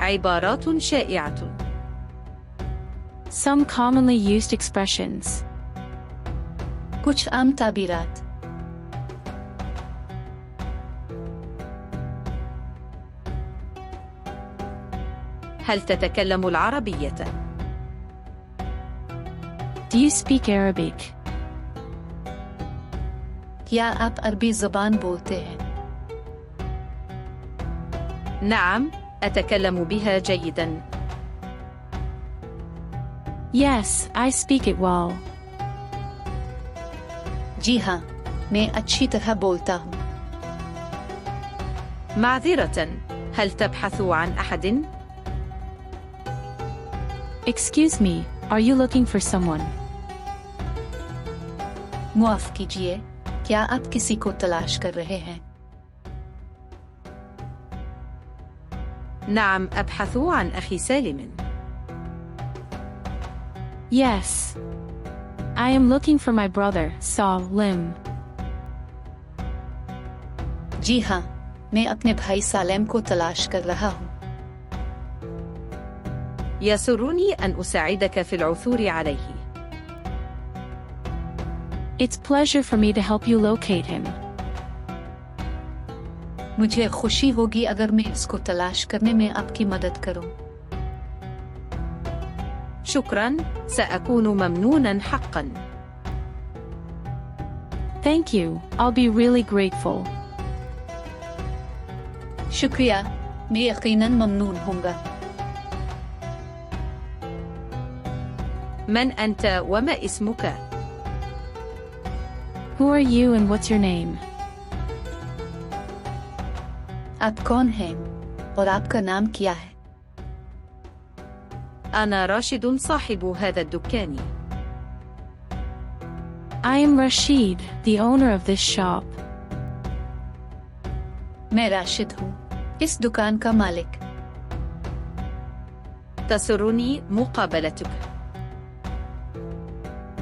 عبارات شائعة. Some commonly used expressions. कुछ आम ताबीरात। هل تتكلم العربية؟ Do you speak Arabic? क्या आप अरबी ज़बान बोलते हैं? نعم، أتكلم بها جيداً. Yes, I speak it well. जी हाँ, मैं अच्छी तरह बोलता हूँ। معذرة، هل تبحث عن أحد؟ Excuse me, are you looking for someone? मुआफ़ कीजिए, क्या आप किसी को तलाश कर रहे हैं? نعم، أبحث عن أخي سالم. Yes. I am looking for my brother, Salim. जी हाँ, मैं अपने भाई सालेम को तलाश कर रहा हूँ। يسرني أن أساعدك في العثور عليه. It's pleasure for me to help you locate him. मुझे खुशी होगी अगर मैं इसको तलाश करने में आपकी मदद करूं। شكراً، سأكون ممنوناً حقاً. Thank you, I'll be really grateful. शुक्रिया, मैं यकीनन ममनून होऊंगा। من أنت وما اسمك؟ Who are you and what's your name? आप कौन हैं और आपका नाम क्या है? أنا راشد صاحب هذا الدكان. I am Rashid, the owner of this shop. मैं राशिद हूँ, इस दुकान का मालिक। تسرني مقابلتك.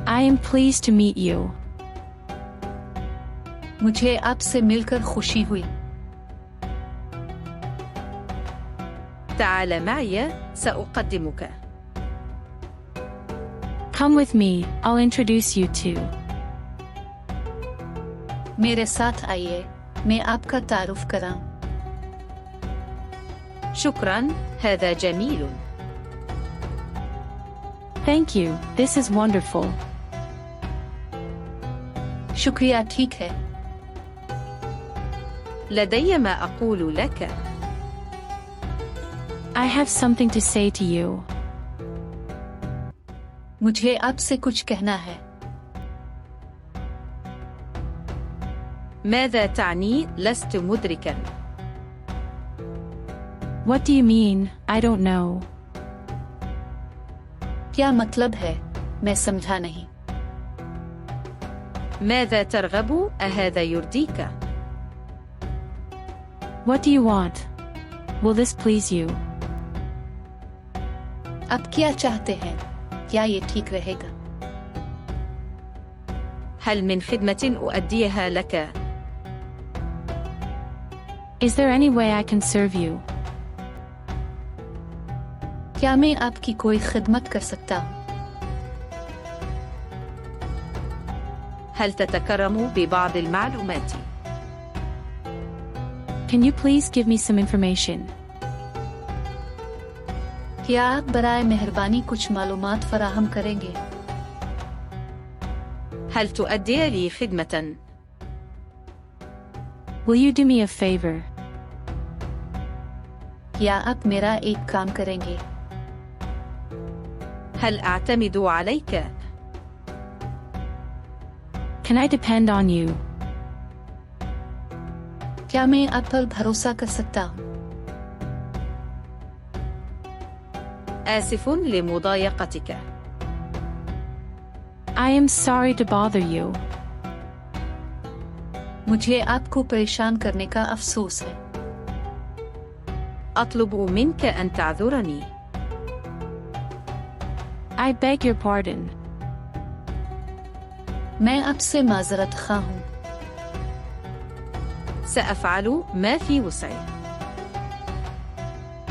I am pleased to meet you. मुझे आपसे मिलकर खुशी हुई। تعال معي، سأقدمك. Come with me, I'll introduce you to. मेरे साथ आइए, मैं आपका तारुफ कराऊं। شكراً، هذا جميل. Thank you, this is wonderful. शुक्रिया, ठीक है। لدي ما أقول لك. I have something to say to you. मुझे आपसे कुछ कहना है। ماذا تعني؟ لست مدركاً. What do you mean? I don't know. क्या मतलब है? मैं समझा नहीं। ماذا ترغب؟ أهذا يرضيك؟ What do you want? Will this please you? आप क्या चाहते हैं? क्या ये ठीक रहेगा? هل من خدمة أؤديها لك؟ Is there any way I can serve you? क्या मैं आपकी कोई खिदमत कर सकता हूँ? هل تتكرم ببعض المعلومات؟ Can you please give me some information? क्या आप बराए मेहरबानी कुछ मालूमात फराहम करेंगे? هل تؤدي لي خدمة؟ Will you do me a favor? क्या आप मेरा एक काम करेंगे? هل أعتمد عليك؟ Can I depend on you? क्या मैं आप पर भरोसा कर सकता हूँ? آسف لمضايقتك. I am sorry to bother you. मुझे आपको परेशान करने का अफसोस है। أطلب منك أن تعذرني. I beg your pardon. मैं आपसे माजरत खा हूँ। سأفعل ما في وسعي.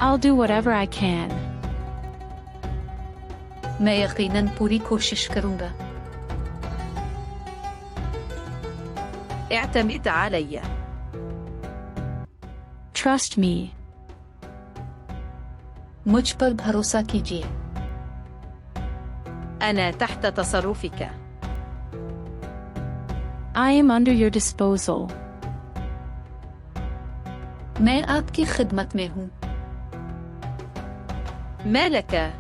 I'll do whatever I can. मैं यकीनन पूरी कोशिश करूंगा. اعتمد علي. Trust me. मुझ पर भरोसा कीजिए. أنا تحت تصرفك. I am under your disposal. मैं आपकी खिदमत में हूँ. ما لك؟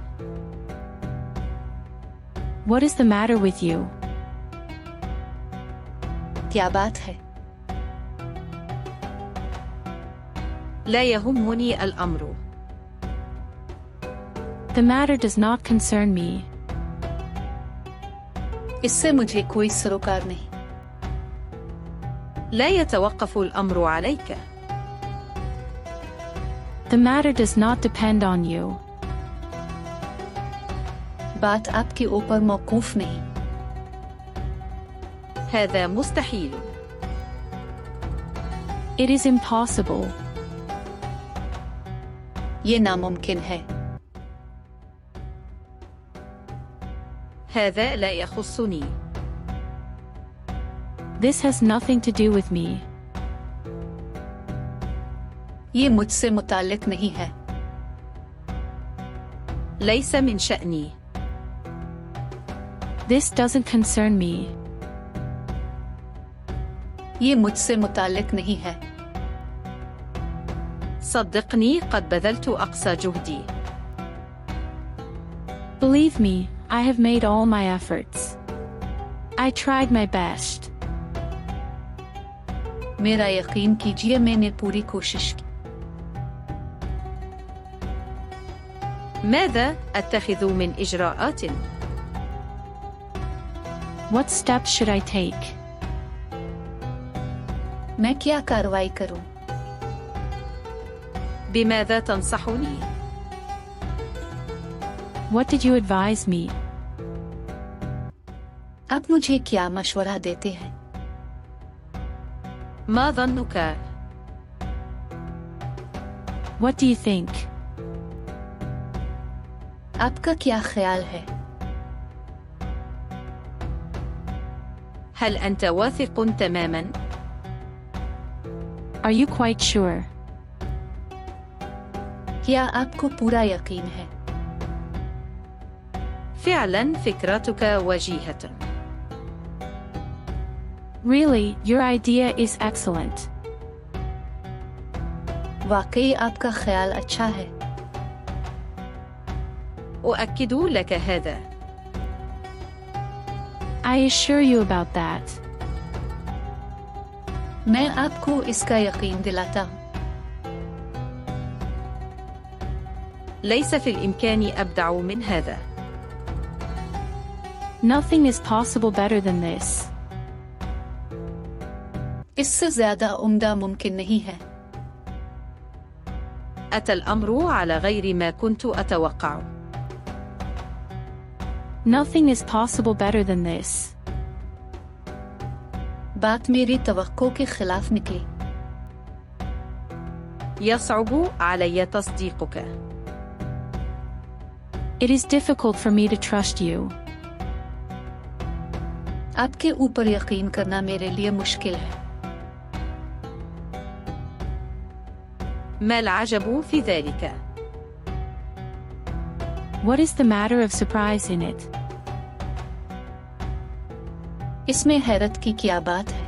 What is the matter with you? क्या बात है? لا يهمني الأمر. The matter does not concern me. इससे मुझे कोई सरोकार नहीं. لا يتوقف الأمر عليك. The matter does not depend on you. बात आपके ऊपर मौकूफ नहीं. هذا مستحيل. It is impossible. ये नामुमकिन है. هذا لا يخصني. This has nothing to do with me. ये मुझसे मुताल्लिक नहीं है. ليس من شأني. This doesn't concern me. ये मुझसे मुताल्लिक नहीं है. صدقني قد بذلت أقصى جهدي. Believe me, I have made all my efforts. I tried my best. मेरा यकीन कीजिए मैंने पूरी कोशिश की. ماذا أتخذ من إجراءات؟ What steps should I take? मैं क्या कार्रवाई करूं? بماذا تنصحني؟ What did you advise me? आप मुझे क्या मशवरा देते हैं? ما ظنك؟ What do you think? आपका क्या ख्याल है? هل أنت واثق تماما؟ Are you quite sure? क्या आपको पूरा यकीन है? فعلا فكرتك وجيهة. Really, your idea is excellent. वाकई आपका ख्याल अच्छा है. أؤكد لك هذا. I assure you about that. मैं आपको इसका यकीन दिलाता हूँ. ليس في الإمكان أبدع من هذا. Nothing is possible better than this. इससे ज्यादा उम्दा मुमकिन नहीं है. أتى الأمر على غير ما كنت أتوقع. Nothing is possible better than this. बात मेरी तवक्को के खिलाफ निकली. يصعب علي تصديقك. It is difficult for me to trust you. आपके ऊपर यकीन करना मेरे लिए मुश्किल है. ما العجب في ذلك؟ What is the matter of surprise in it? इसमें हैरत की क्या बात है?